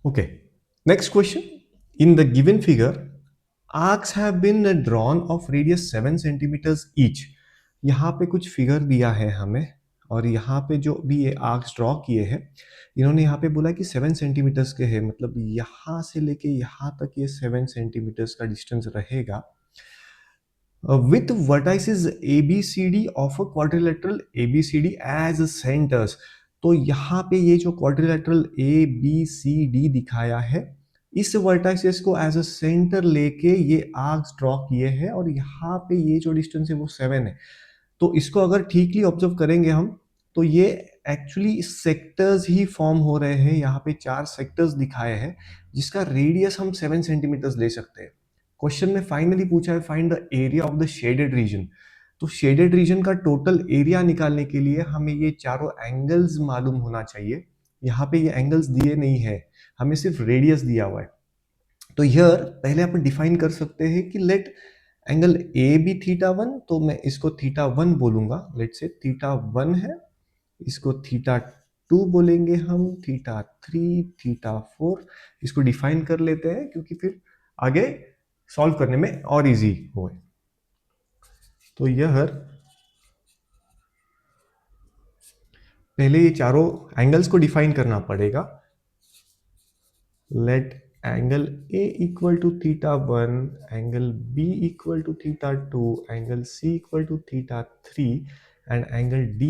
Okay. Next question. In the given figure, arcs have been drawn of radius 7 centimeters each. यहाँ पे कुछ figure दिया है हमें और यहाँ पे जो भी ये आर्क्स ड्रॉ किए हैं इन्होंने यहाँ पे बोला कि 7 सेंटीमीटर्स के हैं, मतलब यहाँ से लेके यहाँ तक ये 7 सेंटीमीटर्स का डिस्टेंस रहेगा with vertices ABCD of a quadrilateral ABCD as centers। तो यहाँ पे ये जो quadrilateral ABCD दिखाया है इस वर्टाइसेस को एज अ सेंटर लेके ये आर्क्स ड्रॉ किए हैं और यहाँ पे ये जो डिस्टेंस है वो 7 है। तो इसको अगर ठीकली ऑब्जर्व करेंगे हम तो ये एक्चुअली सेक्टर्स ही फॉर्म हो रहे हैं। यहाँ पे 4 सेक्टर्स दिखाए हैं जिसका रेडियस हम 7 सेंटीमीटर्स ले सकते हैं। क्वेश्चन में फाइनली पूछा है find the area of the shaded region. तो शेडेड रीजन का टोटल एरिया निकालने के लिए हमें ये चारों एंगल्स मालूम होना चाहिए। यहाँ पे ये एंगल्स दिए नहीं है, हमें सिर्फ रेडियस दिया हुआ है। तो हियर पहले अपन डिफाइन कर सकते हैं कि let angle A B theta 1, तो मैं इसको थीटा 1 बोलूंगा। लेट से थीटा 1 है, इसको थीटा 2 बोलेंगे हम, थीटा 3, थीटा 4। इसको डिफाइन कर लेते हैं क्योंकि फिर आगे सॉल्व करने में और इजी हो। तो यह पहले ये चारों एंगल्स को डिफाइन करना पड़ेगा। Let angle A equal to theta 1, angle B equal to theta 2, angle C equal to theta 3 and angle D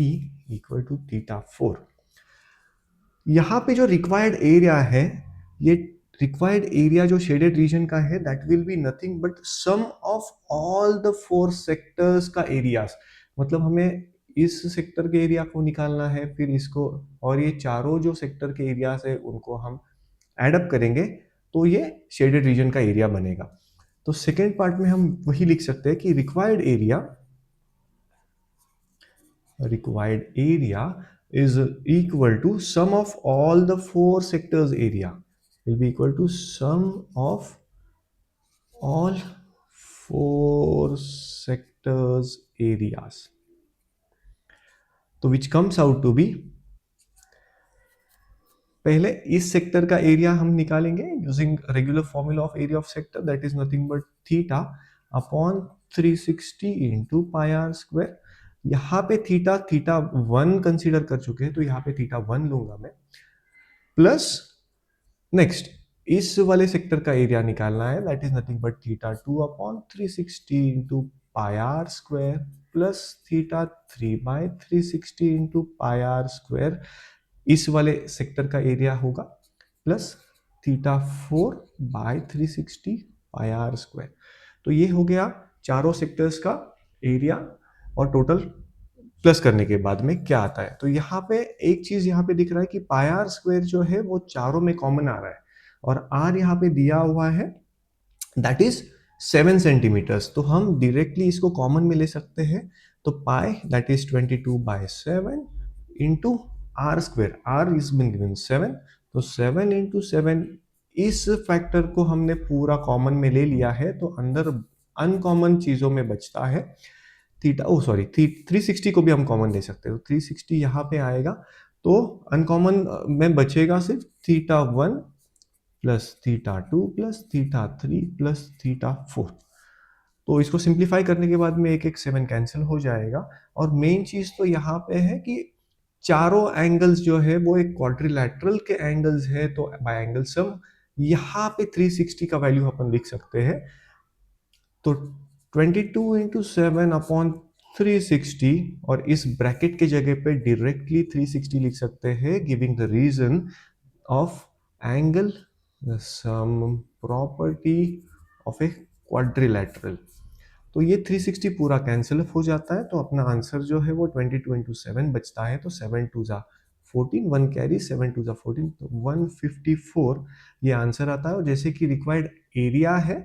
equal to theta 4। यहाँ पे जो रिक्वायर्ड एरिया है, ये रिक्वायर्ड एरिया जो शेडेड रीजन का है that will be nothing but sum of all the 4 sectors का areas. मतलब हमें इस सेक्टर के एरिया को निकालना है, फिर इसको, और ये चारों जो सेक्टर के एरियाज है उनको हम एडअप करेंगे तो ये शेडेड रीजन का एरिया बनेगा। तो सेकेंड पार्ट में हम वही लिख सकते हैं कि required area is equal to sum of all the 4 sectors area, will be equal to sum of all 4 sectors areas, तो which comes out to be, पहले इस सेक्टर का एरिया हम निकालेंगे using regular formula of area of sector that is nothing but theta upon 360 into pi r square. यहाँ पे theta 1 consider कर चुके हैं तो यहाँ पे थीटा 1 लूंगा मैं, प्लस नेक्स्ट इस वाले सेक्टर का एरिया निकालना है that is nothing but theta 2 upon 360 into pi r square plus theta 3 by 360 into pi r square. इस वाले सेक्टर का एरिया होगा plus theta 4 by 360 pi r square. तो ये हो गया चारों सेक्टर्स का एरिया और टोटल प्लस करने के बाद में क्या आता है। तो यहाँ पे एक चीज यहाँ पे दिख रहा है कि पाई आर स्क्वायर जो है वो चारों में कॉमन आ रहा है और आर यहाँ पे दिया हुआ है दैट इज 7 सेंटीमीटर्स। तो हम डायरेक्टली इसको कॉमन में ले सकते हैं। तो pi that is 22/7 into R square, R is been given 7, तो 7 इंटू 7। इस फैक्टर को हमने पूरा कॉमन में ले लिया है तो अंदर अनकॉमन चीजों में बचता है थीटा, ओ सॉरी 360 को भी हम कॉमन ले सकते हैं तो 360 यहाँ पे आएगा। तो अनकॉमन में बचेगा सिर्फ theta 1 plus theta 2 plus theta 3 plus theta 4। तो इसको सिंप्लीफाई करने के बाद में एक एक 7 कैंसिल हो जाएगा। और मेन चीज तो यहाँ पे है कि चारों एंगल्स जो है वो एक क्वाड्रिलैटरल के एंगल्स है, तो बाय एंगल सम यहाँ पे 360 का वैल्यू अपन लिख सकते हैं। तो 22 इंटू 7 अपॉन 360 और इस ब्रैकेट के जगह पे डायरेक्टली 360 लिख सकते हैं giving the region of angle sum property of a quadrilateral. तो ये 360 पूरा कैंसिल हो जाता है तो अपना आंसर जो है वो 22 इंटू 7 बचता है। तो 7 टू जा 14, 1 कैरी, 7 टू जा 14, तो 154 ये आंसर आता है। और जैसे कि रिक्वायर्ड एरिया है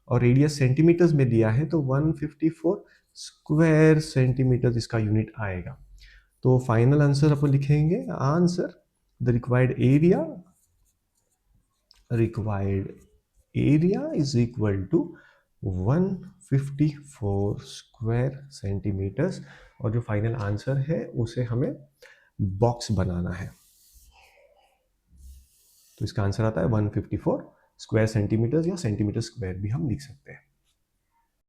और रेडियस सेंटीमीटर्स में दिया है तो 154 स्क्वायर सेंटीमीटर इसका यूनिट आएगा। तो फाइनल आंसर अपन लिखेंगे answer the required area is equal to 154 square centimetres. और जो फाइनल आंसर है उसे हमें बॉक्स बनाना है। तो इसका आंसर आता है 154 स्क्वायर सेंटीमीटर या सेंटीमीटर स्क्वायर भी हम लिख सकते हैं।